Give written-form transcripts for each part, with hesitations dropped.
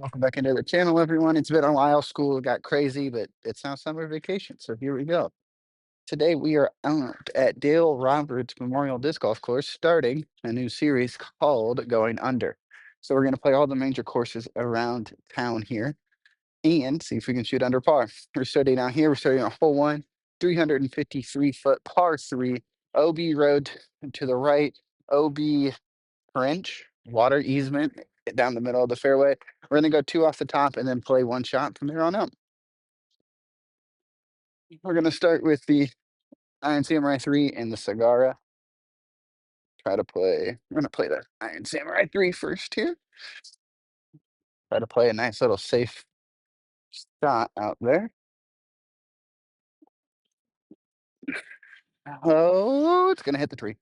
Welcome back into the channel, everyone. It's been a while. School got crazy, but it's now summer vacation. So here we go. Today we are out at Dale Roberts Memorial Disc Golf Course, starting a new series called Going Under. So we're going to play all the major courses around town here and see if we can shoot under par. We're starting out here. We're starting on hole one, 353-foot par three, OB road to the right, OB French water easement down the middle of the fairway. We're gonna go two off the top and then play one shot from there on out. We're gonna start with the Iron Samurai 3 and the Sagara. We're gonna play the Iron Samurai 3 first here. Try to play a nice little safe shot out there. Oh, it's gonna hit the tree.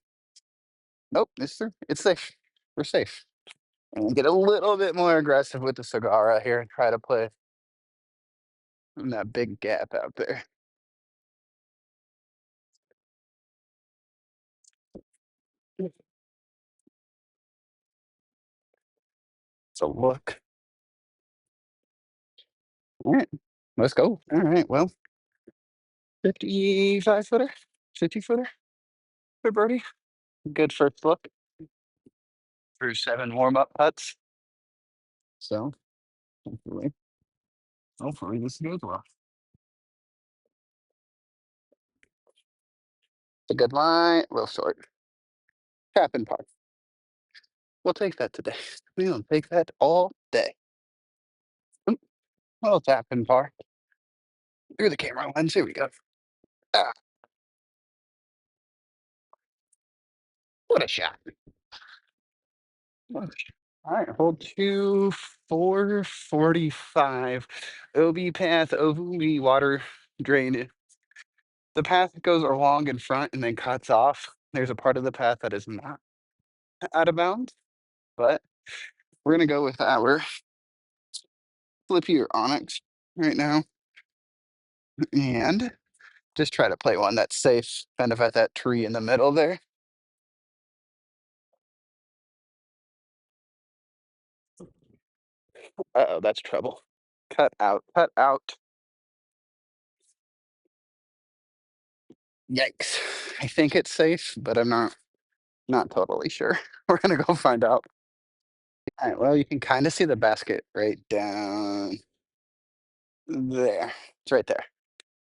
Nope, it's safe. We're safe. And get a little bit more aggressive with the Sagara here and try to play in that big gap out there. It's a look. All right, let's go. All right, well, 55 footer, 50 footer for birdie. Good first look through 7 warm up putts. So hopefully, hopefully this goes well. It's a good line, a little short. Tap and par. We'll take that today. We'll take that all day. Oop, little tap and par through the camera lens. Here we go. Ah, what a shot. What a shot. All right, hold two, 445. OB path, OB water drain. The path goes along in front and then cuts off. There's a part of the path that is not out of bounds, but we're gonna go with our Flippy or Onyx right now and just try to play one that's safe, kind of at that tree in the middle there. Uh-oh, that's trouble. Cut out, cut out. Yikes. I think it's safe, but I'm not totally sure. We're gonna go find out. All right, well, you can kind of see the basket right down there. It's right there.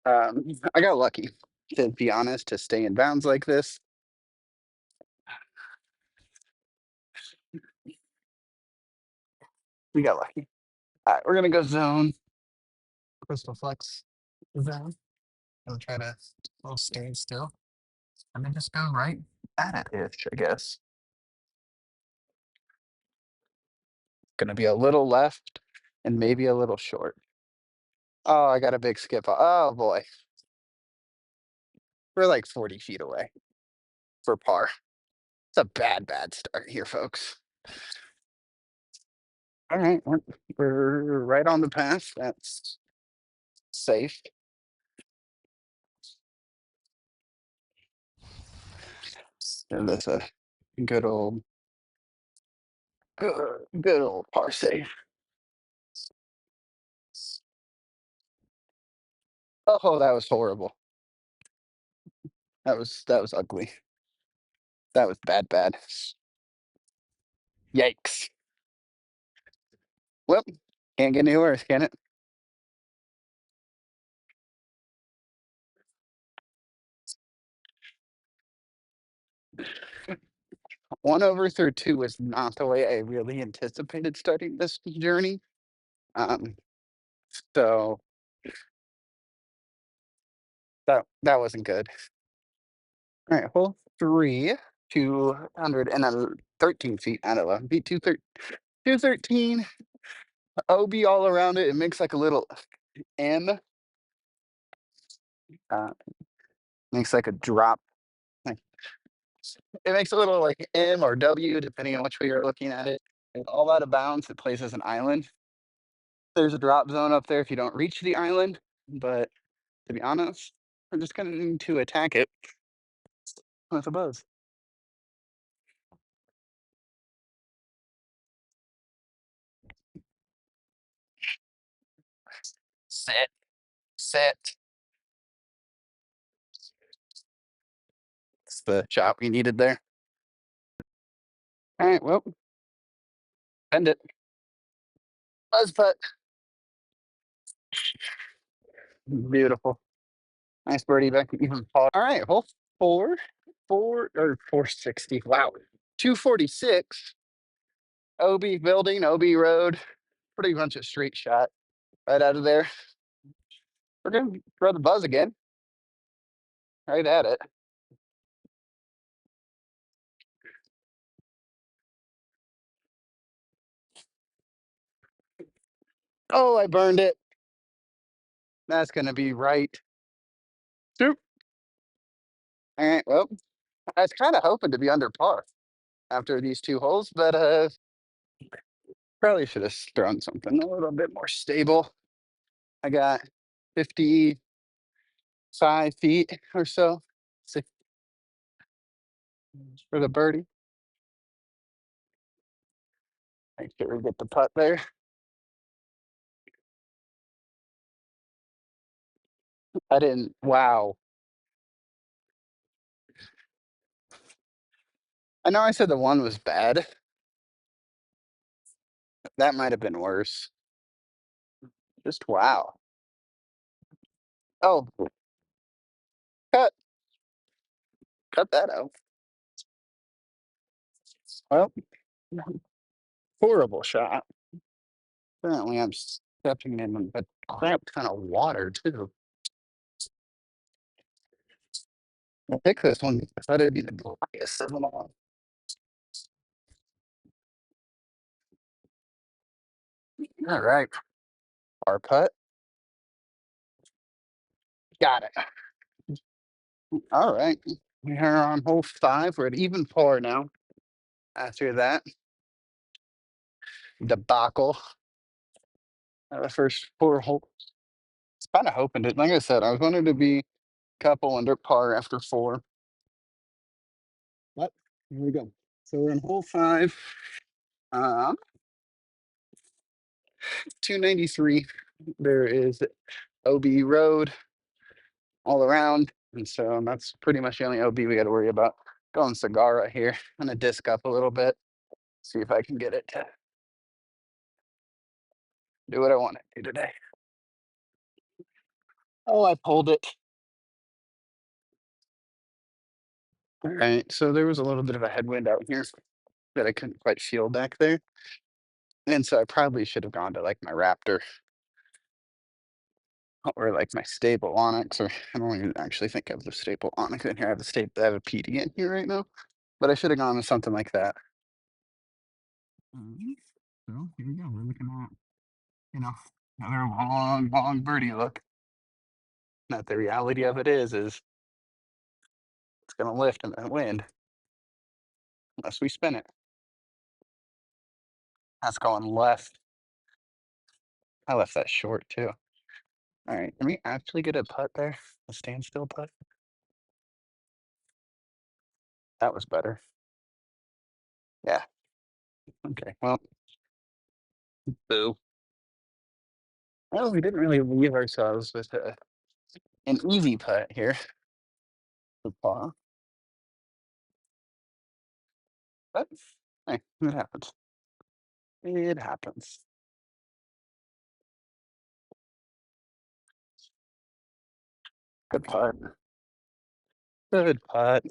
I got lucky, to be honest, to stay in bounds like this. We got lucky. All right, we're gonna go zone, crystal flex zone. I'll try to little stand still and then just go right at it ish, I guess. Gonna be a little left and maybe a little short. Oh, I got a big skip. Oh boy. We're like 40 feet away for par. It's a bad start here, folks. All right, we're right on the path. That's safe. And that's a good old good old par save. Oh, that was horrible. That was ugly. That was bad. Yikes. Well, can't get any worse, can it? One over through two was not the way I really anticipated starting this journey. Um, so that wasn't good. All right, hole three, 213 feet out of 11 feet, 213, OB all around it. It makes like a little M, uh, makes like a drop. Like, it makes a little like M or W, depending on which way you're looking at it. And all out of bounds, it plays as an island. There's a drop zone up there if you don't reach the island, but to be honest, we're just gonna need to attack it with a buzz. Sit, sit. That's the shot we needed there. All right, well, end it. Buzz putt. Beautiful. Nice birdie back to even par. All right, hole four or 460. Wow. 246. OB building, OB road. Pretty much a straight shot right out of there. We're going to throw the buzz again. Right at it. Oh, I burned it. That's going to be right. Soup. All right, well, I was kind of hoping to be under par after these two holes, but probably should have thrown something a little bit more stable. I got 55 feet or so for the birdie. Make sure we get the putt there. I didn't. Wow. I know I said the one was bad. That might have been worse. Just wow. Oh, cut. Cut that out. Well, horrible shot. Apparently, I'm stepping in a crap ton of water, too. I picked this one because I didn't be the driest of them all. All right. Our putt. Got it. All right. We are on hole 5. We're at even par now. After that debacle, the first 4 holes. Kind of hoping to, like I said, I was wanting to be couple under par after 4. But here we go. So we're in hole 5. 293. There is OB road all around. And so that's pretty much the only OB we got to worry about. Going Sagara here. I'm going to disc up a little bit. See if I can get it to do what I want it to today. Oh, I pulled it. All right. So there was a little bit of a headwind out here that I couldn't quite feel back there. And so I probably should have gone to like my Raptor or like my staple Onyx, or I don't even actually think I have the staple Onyx in here. I have the staple, I have a PD in here right now, but I should have gone with something like that. So here we go. We're looking at, another long, long birdie look. That the reality of it is it's going to lift in the wind unless we spin it. That's going left. I left that short too. All right, can we actually get a putt there? A standstill putt? That was better. Yeah. Okay. Well, boo. Well, we didn't really leave ourselves with an easy putt here. The paw. But hey, it happens. It happens. Good putt. Good putt.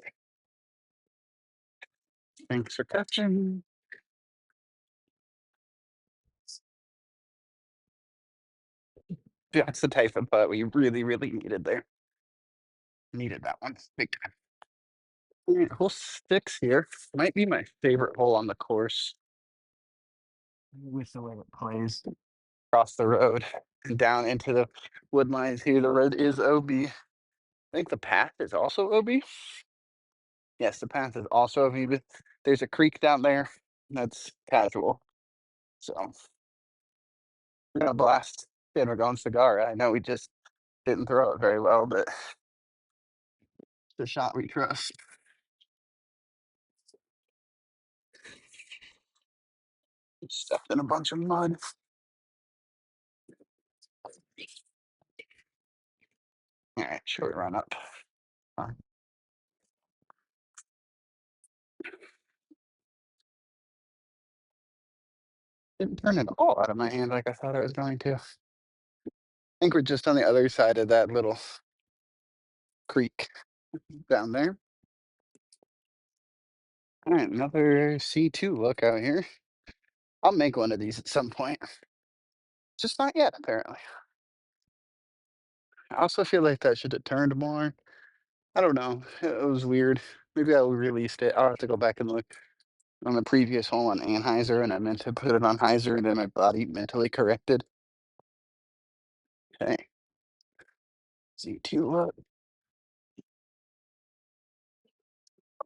Thanks for catching. That's the type of putt we really, really needed there. Needed that one big time. All right, hole 6 here. Might be my favorite hole on the course. With the way it plays across the road and down into the wood lines here. The road is OB. I think the path is also OB. Yes, the path is also OB, but there's a creek down there. That's casual. So we're gonna blast. And we're going cigar. I know we just didn't throw it very well, but the shot we trust. Stepped in a bunch of mud. Short run up. Uh, Didn't turn it all out of my hand like I thought it was going to. I think we're just on the other side of that little creek down there. All right, another C2 look out here. I'll make one of these at some point. Just not yet, apparently. I also feel like that should have turned more. I don't know. It was weird. Maybe I released it. I'll have to go back and look on the previous hole on Anheuser, and I meant to put it on Heiser, and then my body mentally corrected. Okay. C2 look.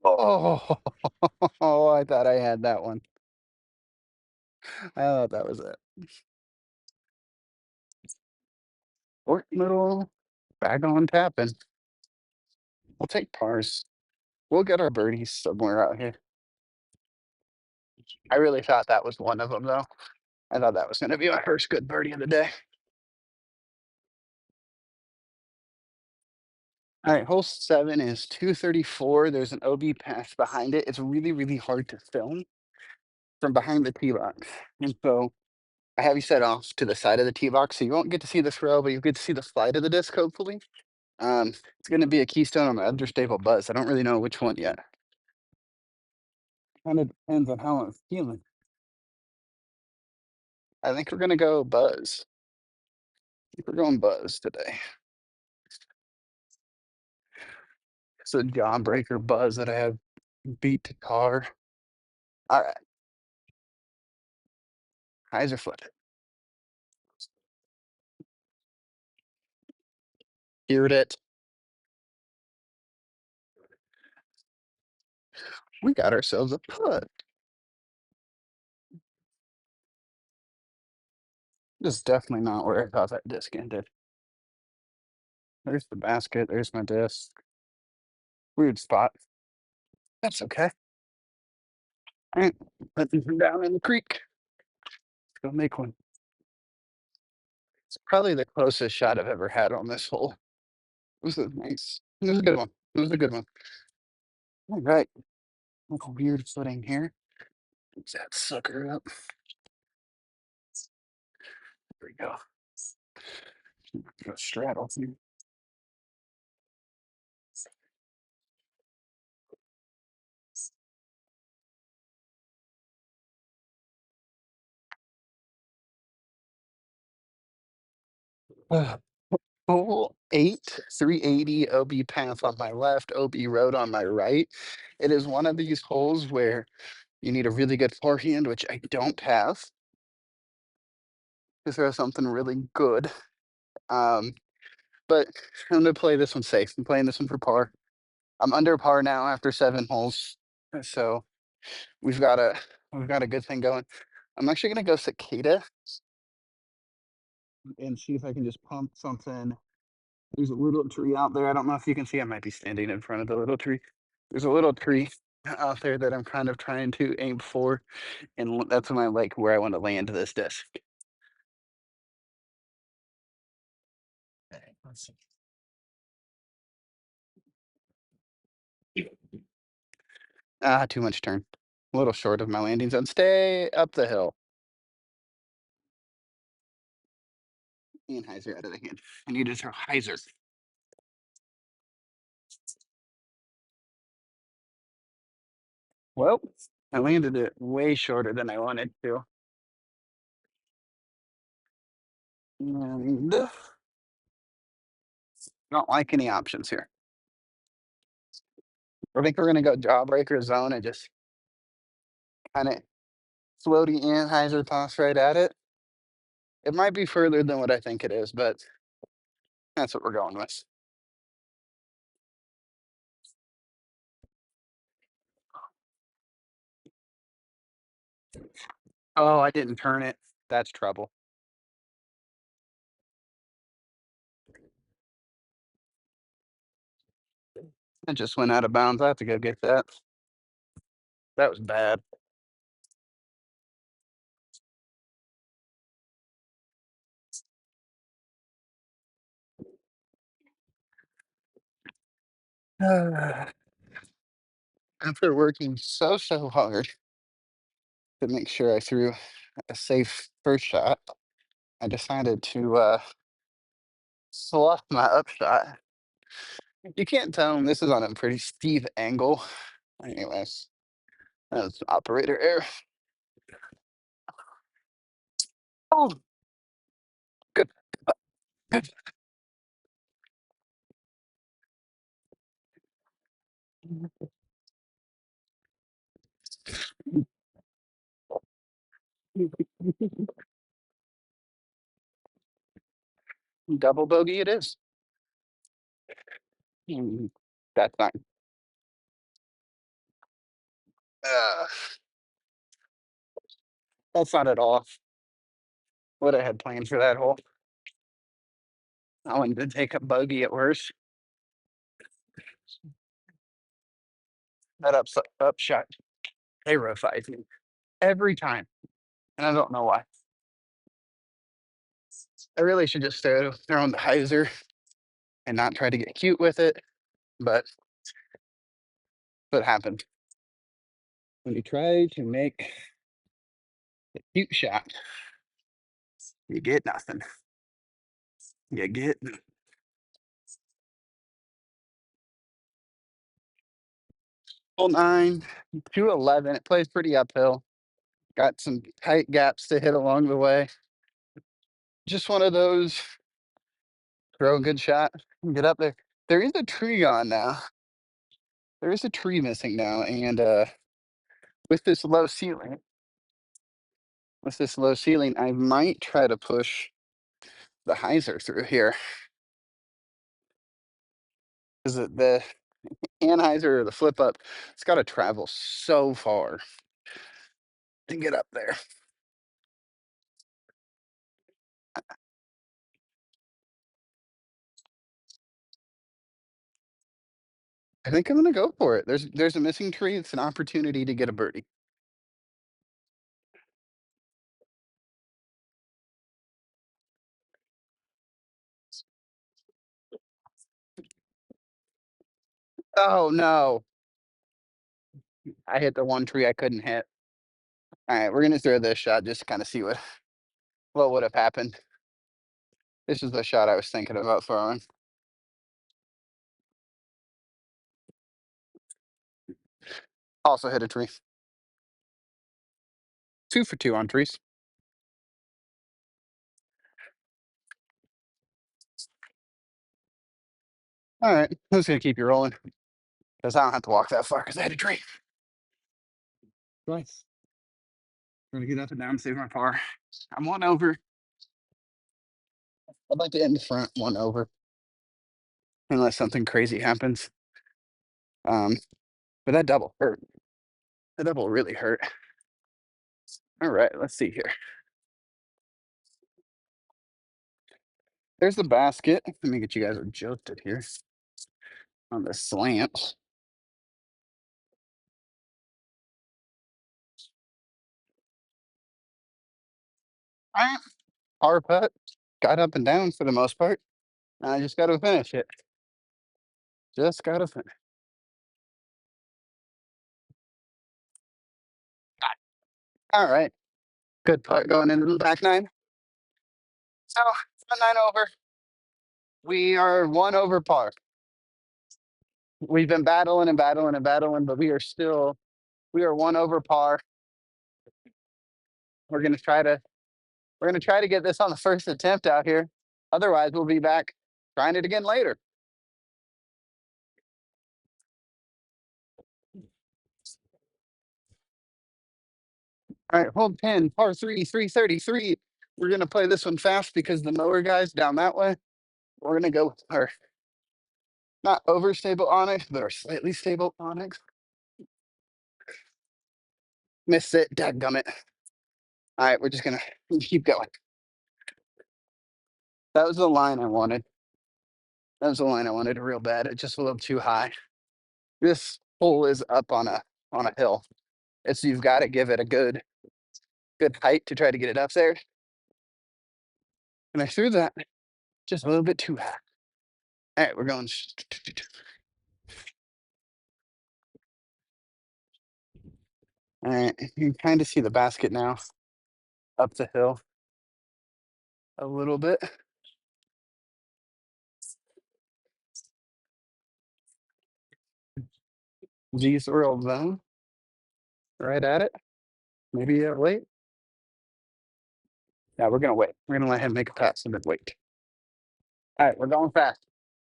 Oh, I thought I had that one. I thought that was it. Short middle, back on tapping. We'll take pars. We'll get our birdies somewhere out here. I really thought that was one of them, though. I thought that was going to be my first good birdie of the day. All right, hole 7 is 234. There's an OB path behind it. It's really, really hard to film from behind the tee box. And so I have you set off to the side of the tee box, so you won't get to see the throw, but you get to see the slide of the disc, hopefully. It's going to be a keystone on my understable buzz. I don't really know which one yet. Kind of depends on how I'm feeling. I think we're going to go buzz. I think we're going buzz today. It's a jawbreaker buzz that I have beat to car. All right. Eyes are flipping. Heard it. We got ourselves a putt. This is definitely not where I thought that disc ended. There's the basket. There's my disc. Weird spot. That's okay. All right. Put these down in the creek. Let's go make one. It's probably the closest shot I've ever had on this hole. It was a nice. It was a good one. It was a good one. All right. Little weird footing here. Fix that sucker up. There we go. Go straddle. Hole 8, 380 OB path on my left, OB road on my right. It is one of these holes where you need a really good forehand, which I don't have. Is there something really good? Um, but I'm gonna play this one safe. I'm playing this one for par. I'm under par now after 7 holes, so we've got a good thing going. I'm actually gonna go cicada and see if I can just pump something. There's a little tree out there. I don't know if you can see. I might be standing in front of the little tree. There's a little tree out there that I'm kind of trying to aim for, and that's my like where I want to land this disc. Okay, let's see. Too much turn. A little short of my landing zone. Stay up the hill. And Heiser out of the hand. I need to throw Heiser. Well, I landed it way shorter than I wanted to. And don't like any options here. I think we're gonna go jawbreaker zone and just kind of floaty in Heiser toss right at it. It might be further than what I think it is, but that's what we're going with. Oh, I didn't turn it. That's trouble. I just went out of bounds. I have to go get that. That was bad. After working so hard to make sure I threw a safe first shot, I decided to slough my upshot. You can't tell this is on a pretty steep angle. Anyways, that's operator error. Oh, good, good. Double bogey it is. That's fine. Uh, that's not at all what I had planned for that hole. I wanted to take a bogey at worst. That upshot terrifies me every time, and I don't know why. I really should just throw on the hyzer and not try to get cute with it, but what happened when you try to make a cute shot, you get nothing. You get hole 9, 211. It plays pretty uphill. Got some tight gaps to hit along the way. Just one of those throw a good shot and get up there. There is a tree on now. There is a tree missing now, and with this low ceiling, I might try to push the hyzer through here. Is it the Anheuser or the flip up? It's got to travel so far to get up there. I think I'm gonna go for it. There's a missing tree. It's an opportunity to get a birdie. Oh no! I hit the one tree I couldn't hit. All right, we're gonna throw this shot just to kind of see what would have happened. This is the shot I was thinking about throwing. Also hit a tree. 2 for 2 on trees. All right, who's gonna keep you rolling? Because I don't have to walk that far because I had a tree. Twice. We're gonna get up and down, save my par. I'm 1 over. I'd like to end the front 1 over, unless something crazy happens. Um, but that double hurt. That double really hurt. All right, let's see here. There's the basket. Let me get you guys adjusted here on the slant. All right, par putt. Got up and down for the most part. I just got to finish it. Just got to finish. All right, good putt going into the back 9. So 9 over. We are 1 over par. We've been battling and battling and battling, but we are 1 over par. We're gonna try to get this on the first attempt out here. Otherwise, we'll be back trying it again later. All right, hold 10, par 3, 333. We're gonna play this one fast because the mower guys down that way. We're gonna go with our not overstable onyx, but our slightly stable onyx. Missed it, dadgummit. All right, we're just gonna keep going. That was the line I wanted. That was the line I wanted real bad. It's just a little too high. This hole is up on a hill. It's you've got to give it a good height to try to get it up there. And I threw that just a little bit too high. All right, we're going. All right, you can kind of see the basket now up the hill a little bit. G swirl zone, right at it. Maybe wait. Yeah, we're gonna wait. We're gonna let him make a pass and then wait. All right, we're going fast.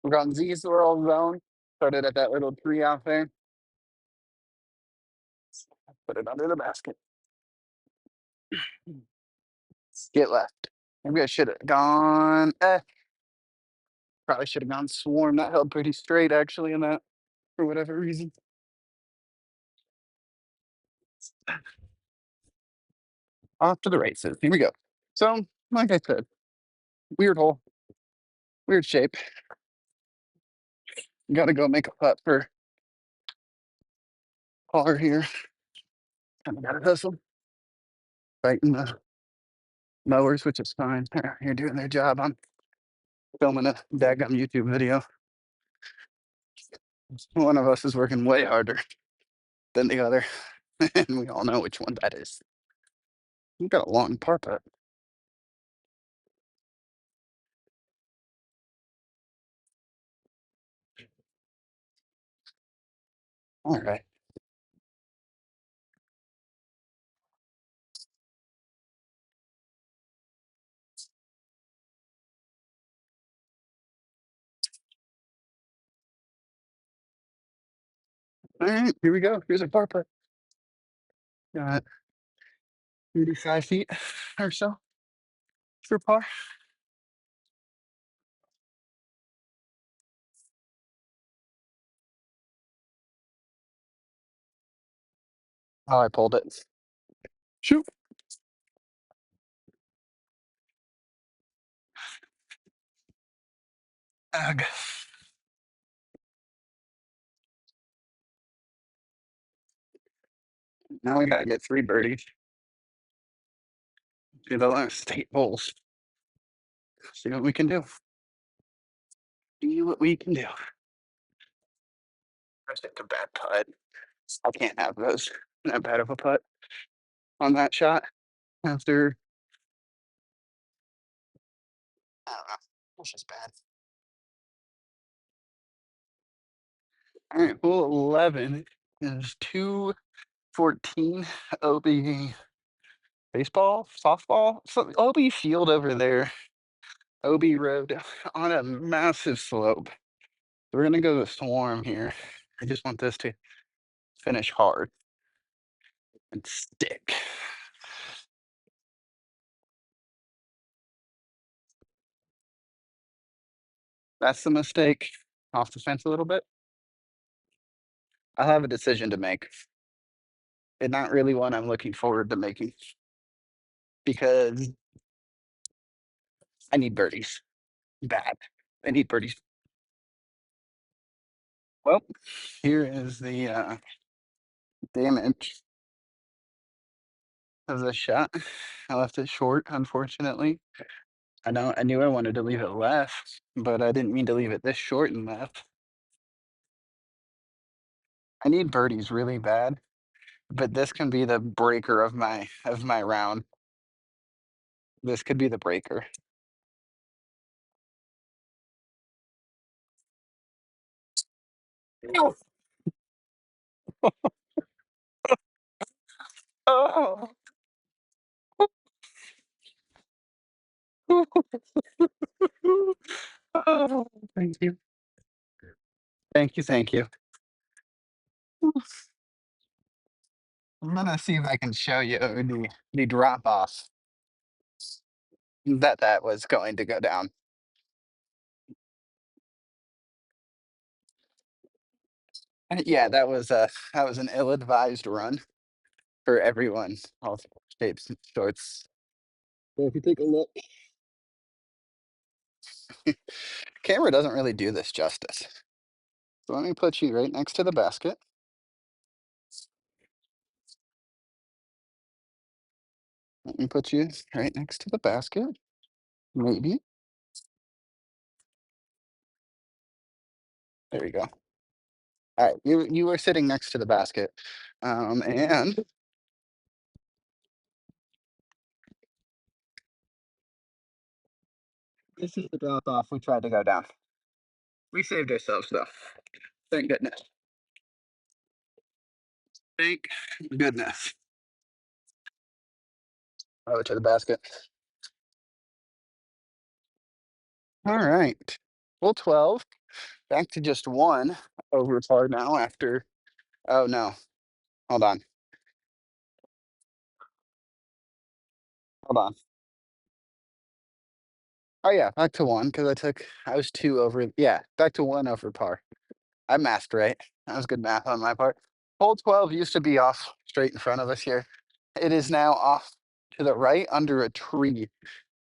We're going Z swirl zone. Started at that little tree out there. Put it under the basket. Get left. Maybe I should have gone. Probably should have gone swarm. That held pretty straight actually in that for whatever reason. Off to the races. Here we go. So, like I said, weird hole, weird shape. Got to go make a putt for par here. Kind of got to hustle. Fighting the mowers, which is fine. You're doing their job. I'm filming a daggum YouTube video. One of us is working way harder than the other, and we all know which one that is. We've got a long par putt. All right. All right, here we go. Here's a par putt. Got 35 feet or so for par. Oh, I pulled it. Shoot. Ugh. Now we gotta get 3 birdies. Do the last 8 holes. See what we can do. See what we can do. I take a bad putt. I can't have those. That bad of a putt on that shot after. I don't know. It's just bad. All right, hole 11 is 214 OB baseball, softball, so OB field over there. OB road on a massive slope. We're gonna go to swarm here. I just want this to finish hard and stick. That's the mistake. Off the fence a little bit. I have a decision to make. And not really one I'm looking forward to making because I need birdies bad. I need birdies. Well, here is the damage of the shot. I left it short, unfortunately. I knew I wanted to leave it left, but I didn't mean to leave it this short and left. I need birdies really bad, but this can be the breaker of my round. This could be the breaker. No. Oh. Oh, thank you. Thank you, thank you. I'm gonna see if I can show you the drop off that was going to go down. Yeah, that was an ill-advised run for everyone, all shapes and sorts. So if you take a look, camera doesn't really do this justice. So let me put you right next to the basket. Let me put you right next to the basket. Maybe. There you go. All right, you were sitting next to the basket, and This is the drop off we tried to go down. We saved ourselves though. Thank goodness. Thank goodness. Over to the basket. All right. Full 12. Back to just one over par now after. Oh no. Hold on. Hold on. Oh yeah, back to one because I was two over. Yeah, back to one over par. I mathed right. That was good math on my part. Hole 12 used to be off straight in front of us here. It is now off to the right under a tree.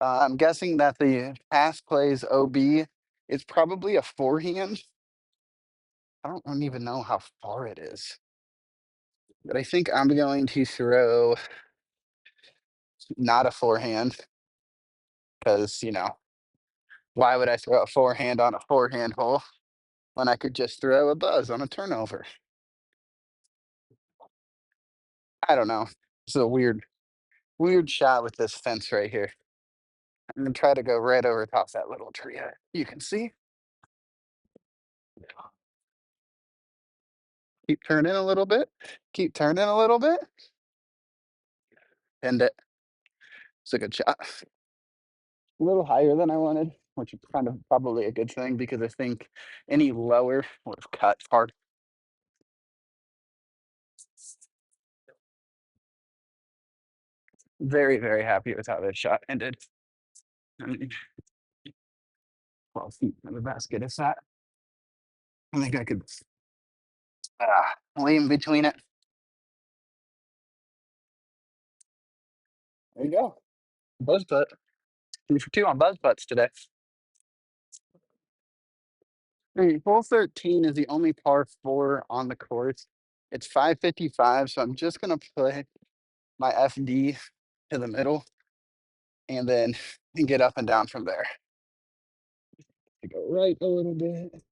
I'm guessing that the pass plays OB. It's probably a forehand. I don't even know how far it is, but I think I'm going to throw not a forehand because, why would I throw a forehand on a forehand hole when I could just throw a buzz on a turnover? I don't know. It's a weird shot with this fence right here. I'm gonna try to go right over top that little tree. You can see. Keep turning a little bit. Keep turning a little bit. And it's a good shot. A little higher than I wanted, which is kind of probably a good thing because I think any lower would have cut hard. Very, very happy with how this shot ended. I mean, 12 feet in the basket is that. I think I could lean between it. There you go. Buzz putt. 2 for 2 on buzz putts today. Hole 13 is the only par 4 on the course. It's 555, so I'm just gonna play my FD to the middle and then get up and down from there. I go right a little bit.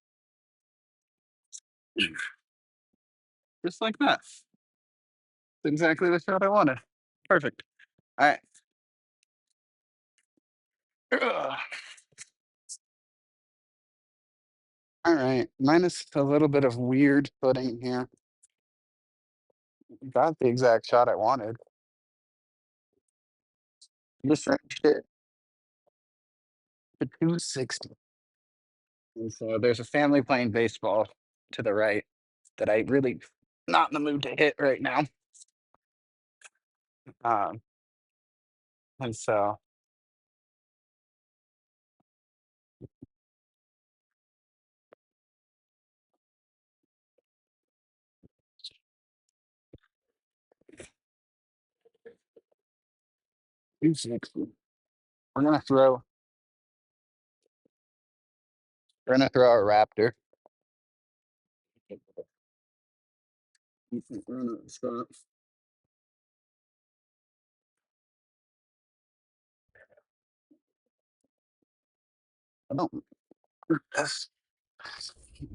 Just like that. That's exactly the shot I wanted. Perfect. All right. Ugh. All right. Minus a little bit of weird footing here. Got the exact shot I wanted. Just reached it to 260. And so there's a family playing baseball to the right that I really not in the mood to hit right now. Um, and so 260. We're gonna throw we're gonna throw a raptor. We're gonna stop. I don't that's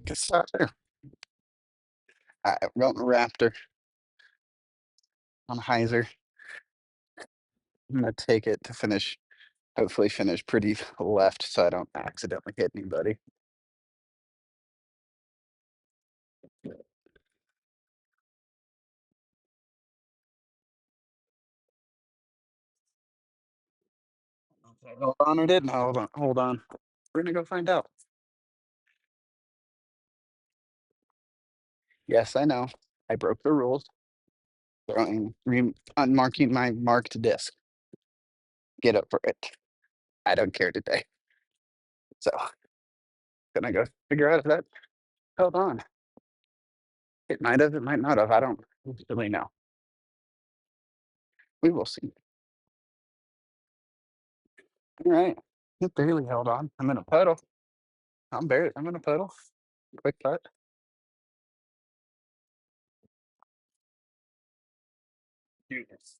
guess that there. All right, we're going raptor on hyzer. I'm gonna take it to finish, hopefully finish pretty left so I don't accidentally hit anybody. Hold on or didn't hold on. Hold on. We're gonna go find out. Yes, I know. I broke the rules. Unmarking my marked disc. Get up for it. I don't care today. So gonna go figure out if that held on. It might have, it might not have. I don't really know. We will see. All right. It barely held on. I'm in a puddle. I'm in a puddle. Quick putt. Yes.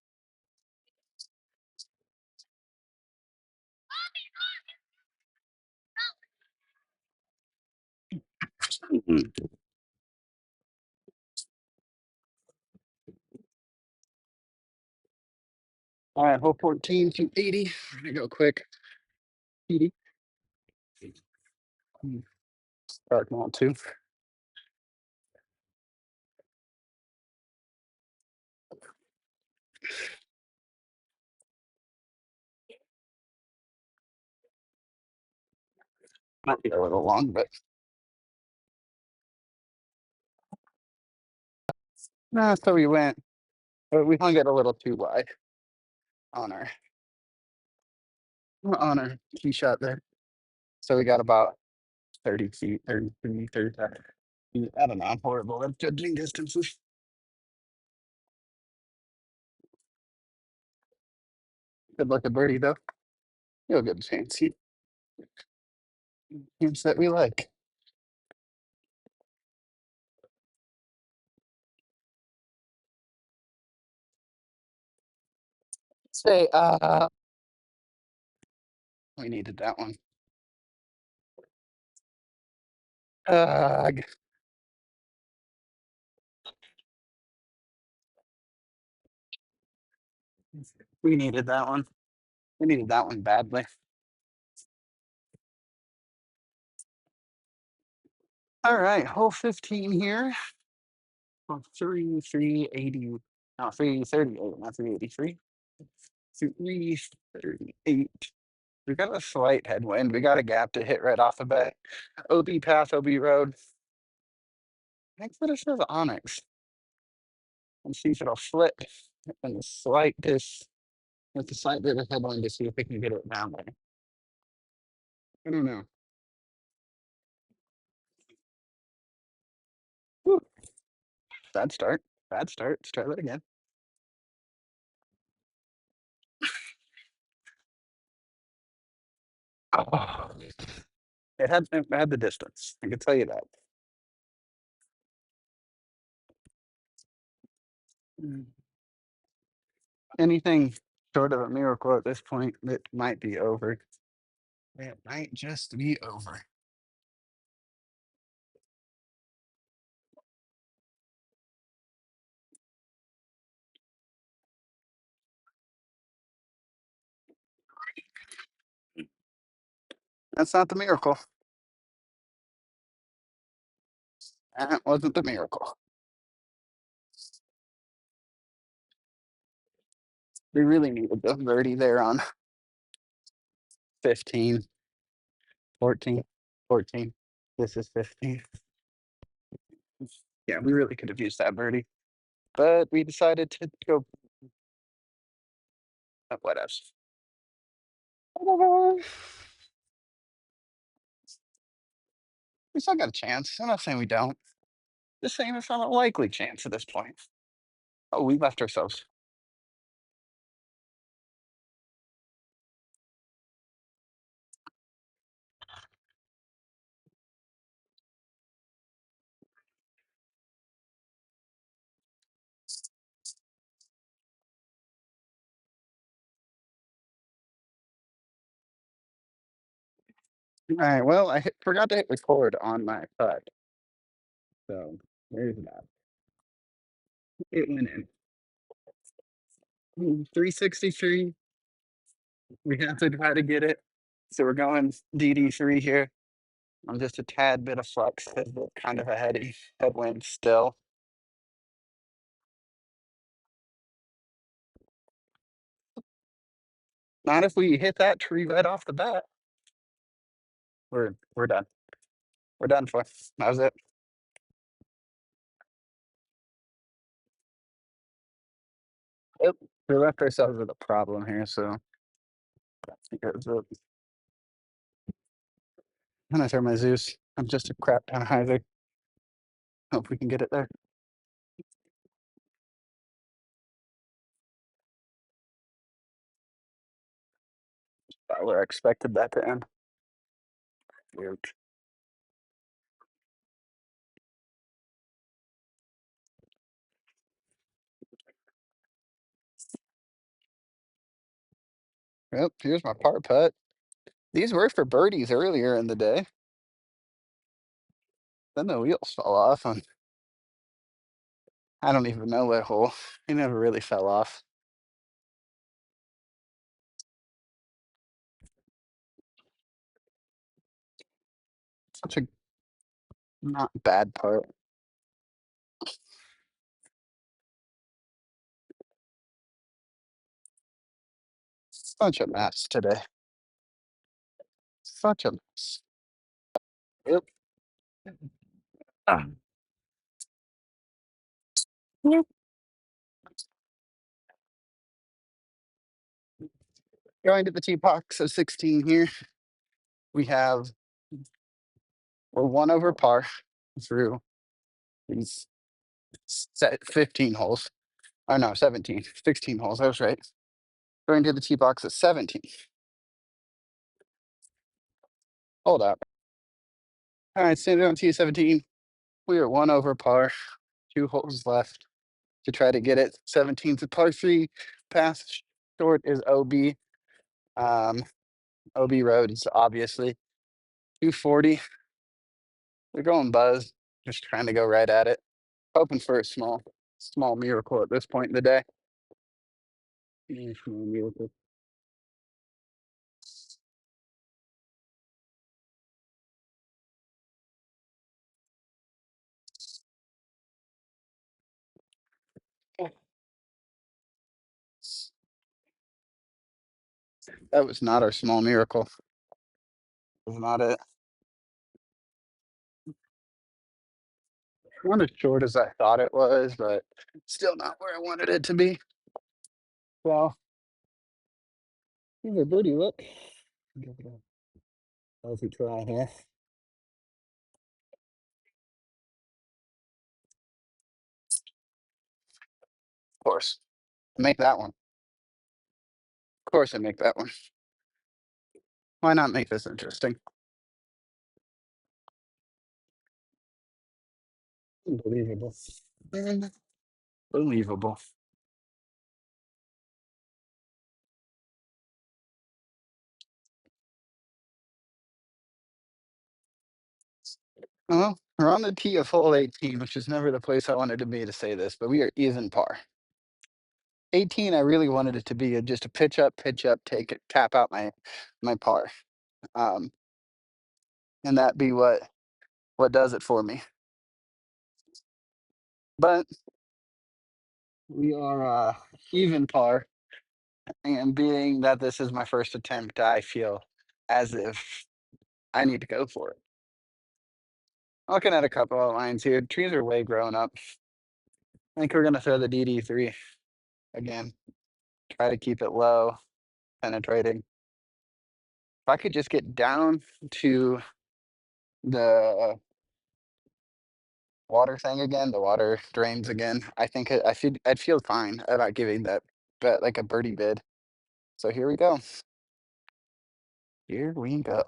Mhm. All right, hole 14 to 80. We're gonna go quick. PD. Dark malt too. Might be a little long, but no. So we went. We hung it a little too wide on our tee shot there. So we got about 30 feet, 33, 35 feet. I don't know. I'm horrible at judging distances. Good luck at birdie though. You'll get a chance. Chance that we like. Say, we needed that one. Ugh. We needed that one. We needed that one badly. All right, hole 15 here. 380, no, 338, not 383. 338. We got a slight headwind. We got a gap to hit right off the bat. OB path, OB road. Next what it says Onyx. And see if it'll flip and the slight this with the slight bit of headwind to see if we can get it down there. I don't know. Whew. Bad start. Bad start. Let's try that again. Oh, it had the distance. I can tell you that. Mm. Anything short of a miracle at this point, it might be over. It might just be over. That's not the miracle. That wasn't the miracle. We really needed the birdie there on 15, 14, 14. This is 15. Yeah, we really could have used that birdie, but we decided to go. What else? Whatever. We still got a chance. I'm not saying we don't. Just saying it's not a likely chance at this point. Oh, we left ourselves. All right. Well, forgot to hit record on my putt. So there's that. It went in. 363. We have to try to get it. So we're going DD3 here. I'm just a tad bit of flux, kind of a headwind still. Not if we hit that tree right off the bat. We're done. We're done for. That was it. Yep. We left ourselves with a problem here, so because of, and I throw my Zeus. I'm just a crap ton of hyzer. Hope we can get it there. About where I expected that to end. Weird. Yep, here's my par putt. These were for birdies earlier in the day. Then the wheels fell off on I don't even know what hole. He never really fell off. Such a not bad part. Such a mess today. Such a mess. Yep. Ah. Yep. Going to the tee box of 16 here. We have we're one over par through these 15 holes. Oh no, 17, 16 holes. I was right. Going to the tee box at 17. Hold up. All right, standing on tee 17. We are one over par, 2 holes left to try to get it. 17th par three. Path short is OB. Um, OB road is obviously 240. We're going buzz, just trying to go right at it. Hoping for a small miracle at this point in the day. Small miracle. That was not our small miracle. Was not it. Not as short as I thought it was, but still not where I wanted it to be. Well, here's a birdie look. Give it a healthy try here. Of course. Make that one. Of course I make that one. Why not make this interesting? Unbelievable. Unbelievable. Well, we're on the tee of hole 18, which is never the place I wanted to be to say this, but we are even par. 18, I really wanted it to be just a pitch up, take it, tap out my par, um, and that be what does it for me. But we are even par, and being that this is my first attempt, I feel as if I need to go for it. Looking at a couple of lines here, trees are way grown up. I think we're gonna throw the DD3 again. Try to keep it low, penetrating. If I could just get down to the water thing again, the water drains again, I think I'd feel fine about giving that bet like a birdie bid. So here we go. Here we go.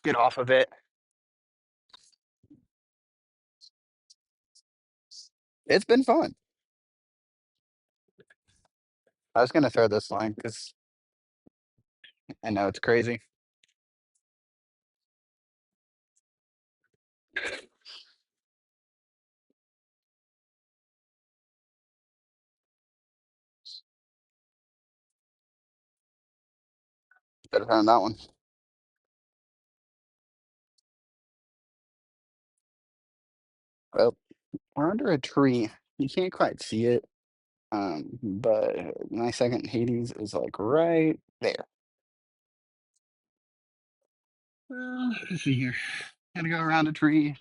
Get off of it. It's been fun. I was gonna throw this line because I know it's crazy. Better found that one. Well, we're under a tree. You can't quite see it. But my second Hades is like right there. Let's see here. Gotta go around a tree.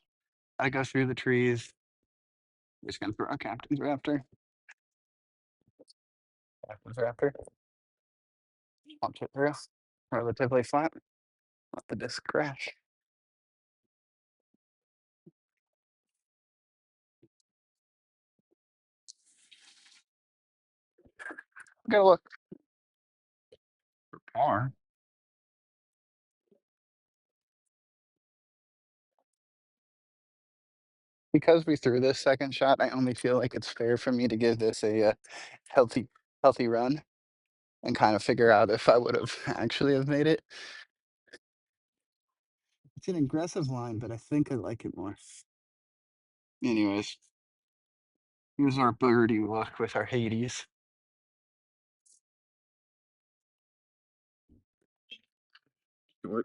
Gotta go through the trees. We're just gonna throw a captain's raptor. Captain's raptor. Launch it through. Relatively flat. Let the disc crash. Gotta look for par. Because we threw this second shot, I only feel like it's fair for me to give this a, healthy healthy run and kind of figure out if I would have actually have made it. It's an aggressive line, but I think I like it more. Anyways, here's our birdie look with our Hades. All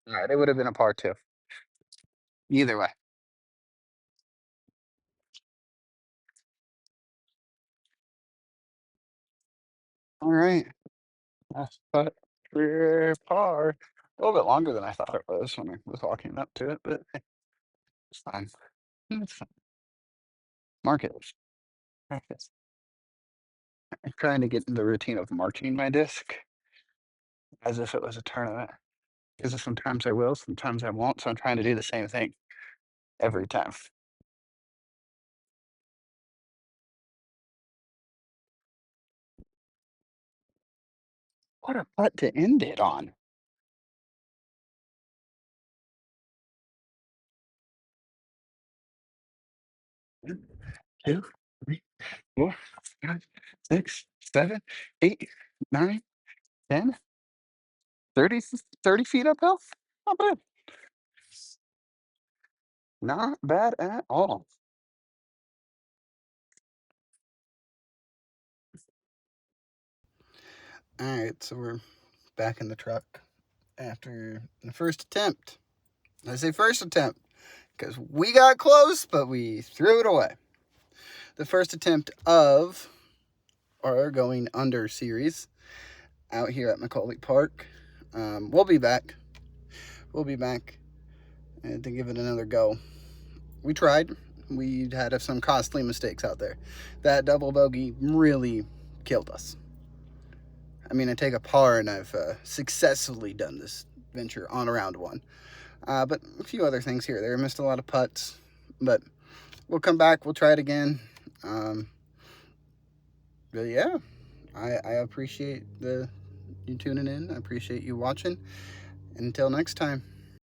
right, it would have been a par two. Either way. All right. That's putt for par. A little bit longer than I thought it was when I was walking up to it, but hey, it's fine. It's fine. Mark it. Practice. I'm trying to get in the routine of marking my disc as if it was a tournament. Because sometimes I will, sometimes I won't. So I'm trying to do the same thing every time. What a putt to end it on. One, two, three, 4, 5, 6, 7, 8, 9, 10, 30, 30 feet uphill. Not bad. Not bad at all. All right, so we're back in the truck after the first attempt. I say first attempt because we got close, but we threw it away. The first attempt of our going under series out here at McCualey Park. We'll be back. We'll be back to give it another go. We tried. We had some costly mistakes out there. That double bogey really killed us. I mean, I take a par and I've successfully done this venture on a round one. But a few other things here. There missed a lot of putts, but we'll come back. We'll try it again. But yeah, I appreciate you tuning in. I appreciate you watching. Until next time.